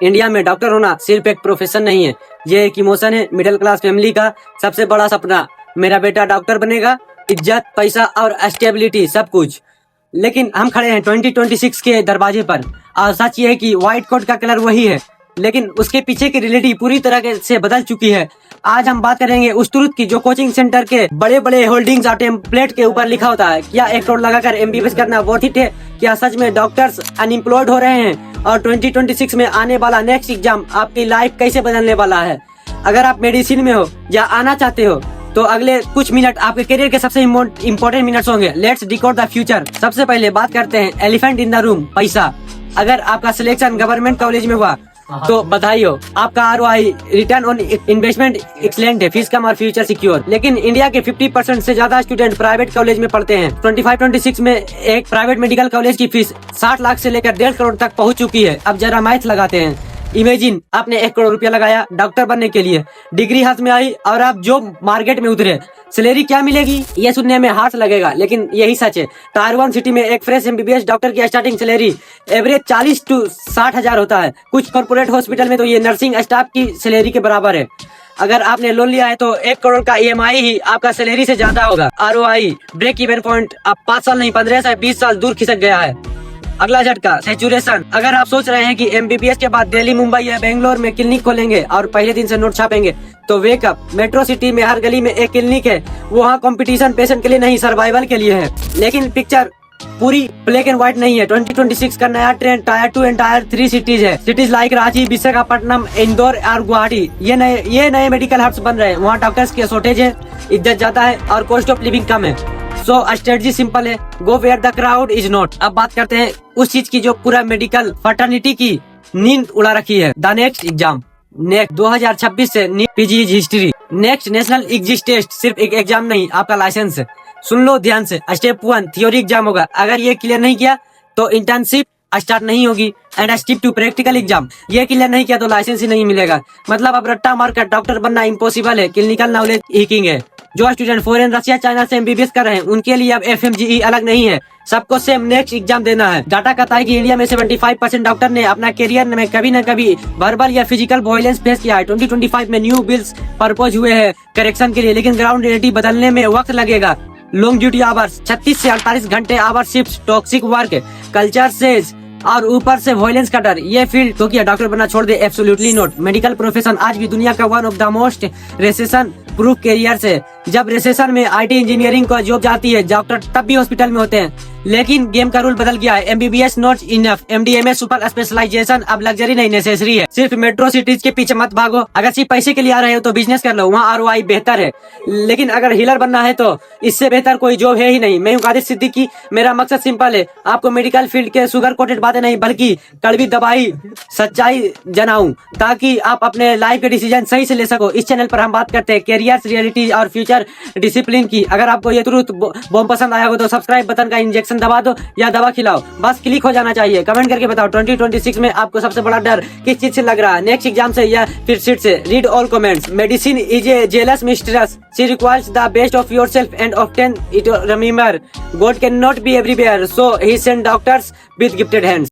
India में doctor होना सिर्फ एक प्रोफेशन नहीं है, ये एक इमोशन है। मिडिल क्लास फैमिली का सबसे बड़ा सपना, मेरा बेटा डॉक्टर बनेगा, इज्जत, पैसा और स्टेबिलिटी सब कुछ। लेकिन हम खड़े हैं 2026 के दरवाजे पर और सच ये है कि व्हाइट कोट का कलर वही है, लेकिन उसके पीछे की रियलिटी पूरी तरह से बदल चुकी है। आज हम बात करेंगे उस ट्रुथ की जो कोचिंग सेंटर के बड़े बड़े होल्डिंग्स और टेम्पलेट के ऊपर लिखा होता है। क्या 1 करोड़ लगाकर MBBS करना वर्थ इट है? क्या सच में डॉक्टर्स अनएम्प्लॉयड हो रहे हैं? और 2026 में आने वाला नेक्स्ट एग्जाम आपकी लाइफ कैसे बदलने वाला है? अगर आप मेडिसिन में हो या आना चाहते हो तो अगले कुछ मिनट आपके करियर के सबसे इम्पोर्टेंट मिनट्स होंगे। Let's decode the future. सबसे पहले बात करते हैं एलिफेंट इन द रूम, पैसा। अगर आपका सिलेक्शन गवर्नमेंट कॉलेज में हुआ तो बधाई हो, आपका ROI return on investment excellent है, फीस कम और फ्यूचर सिक्योर। लेकिन इंडिया के 50% से ज्यादा स्टूडेंट प्राइवेट कॉलेज में पढ़ते हैं। 25-26 में एक प्राइवेट मेडिकल कॉलेज की फीस 60 लाख से लेकर 1.5 करोड़ तक पहुंच चुकी है। अब जरा मैथ लगाते हैं। इमेजिन आपने 1 करोड़ रुपया लगाया डॉक्टर बनने के लिए, डिग्री हाथ में आई और आप जॉब मार्केट में उतरे, सैलरी क्या मिलेगी? ये सुनने में हार्श लगेगा, लेकिन यही सच है। टायर 1 सिटी में एक फ्रेश MBBS डॉक्टर की स्टार्टिंग सैलरी एवरेज 40 से 60 हजार होता है। कुछ कॉर्पोरेट हॉस्पिटल में तो ये नर्सिंग स्टाफ की सैलरी के बराबर है। अगर आपने लोन लिया है तो 1 करोड़ का EMI ही आपका सैलरी से ज्यादा होगा। ROI ब्रेक इवन पॉइंट अब 5 साल नहीं 15 से 20 साल दूर खिसक गया है। अगला झटका सैचुरेशन। अगर आप सोच रहे हैं कि MBBS के बाद दिल्ली, मुंबई या बेंगलोर में क्लिनिक खोलेंगे और पहले दिन से नोट छापेंगे तो वेकअप, मेट्रो सिटी में हर गली में एक क्लिनिक है। वहाँ कंपटीशन पेशेंट के लिए नहीं, सर्वाइवल के लिए है। लेकिन पिक्चर पूरी ब्लैक एंड व्हाइट नहीं है। 2026 का नया trend tyre 2 and tyre 3 cities है। सिटीज लाइक रांची, विशाखापट्टनम, इंदौर और गुवाहाटी, ये नए मेडिकल हब्स बन रहे हैं। वहाँ डॉक्टर्स की शॉर्टेज है, इज्जत ज्यादा है और कॉस्ट ऑफ लिविंग कम है। सो स्ट्रेटजी सिंपल है, go where the crowd is not. अब बात करते हैं उस चीज की जो पूरा मेडिकल फर्टर्निटी की नींद उड़ा रखी है, द नेक्स्ट एग्जाम। नेक्स्ट 2026 से PG is history. Next national exit test सिर्फ एक एग्जाम नहीं, आपका लाइसेंस है। सुन लो ध्यान से, स्टेप 1 थ्योरी एग्जाम होगा। अगर ये क्लियर नहीं किया तो इंटर्नशिप स्टार्ट नहीं होगी। And step 2 practical exam. ये क्लियर नहीं किया तो लाइसेंस ही नहीं मिलेगा। मतलब अब रट्टा मारकर डॉक्टर बनना इम्पॉसिबल है, क्लिनिकल नॉलेज ही किंग है। जो स्टूडेंट फॉरेन, रशिया, चाइना से MBBS कर रहे हैं उनके लिए अब FMGE अलग नहीं है, सबको सेम नेक्स्ट एग्जाम देना है। डाटा कहता है कि इंडिया में 75% डॉक्टर ने अपना करियर में कभी न कभी वर्बल या फिजिकल वायलेंस फेस किया है। 2025 में न्यू बिल्स प्रपोज हुए हैं करेक्शन के लिए, लेकिन ग्राउंड रियलिटी बदलने में वक्त लगेगा। लॉन्ग ड्यूटी आवर्स, 36 से 48 घंटे hour shift, toxic work culture से और ऊपर से वायलेंस का डर। ये फील्ड तो क्या डॉक्टर बनना छोड़ दे? Absolutely not. मेडिकल प्रोफेशन आज भी दुनिया का one of the most recession proof career है। जब रेसेशन में IT इंजीनियरिंग को जॉब जाती है, डॉक्टर तब भी हॉस्पिटल में होते हैं। लेकिन गेम का रूल बदल गया है। MBBS not enough, MD/MS super specialization अब लग्जरी नहीं नेसेसरी है। सिर्फ मेट्रो सिटीज के पीछे मत भागो। अगर सिर्फ पैसे के लिए आ रहे हो तो बिजनेस कर लो, वहाँ ROI बेहतर है। लेकिन अगर हीलर बनना है तो इससे बेहतर कोई जॉब है ही नहीं। मैं हूँ कादिर सिद्दीकी। मेरा मकसद सिंपल है, आपको मेडिकल फील्ड के शुगर कोटेड बातें नहीं बल्कि कड़वी दवाई सच्चाई जनाऊं, ताकि आप अपने लाइफ के डिसीजन सही से ले सको। इस चैनल पर हम बात करते हैं कैरियर, रियलिटी और फ्यूचर डिसिप्लिन की। अगर आपको ये ट्रुथ बॉम्ब पसंद आया हो तो सब्सक्राइब बटन का इंजेक्शन दबा दो या दवा खिलाओ, बस क्लिक हो जाना चाहिए। कमेंट करके बताओ 2026 में आपको सबसे बड़ा डर किस चीज से लग रहा है, नेक्स्ट एग्जाम से या फिर सीट से? Read all comments. Medicine is a jealous mistress, she requires the best of yourself and obtain it. Remember, God cannot be everywhere, so he sent doctors with gifted hands.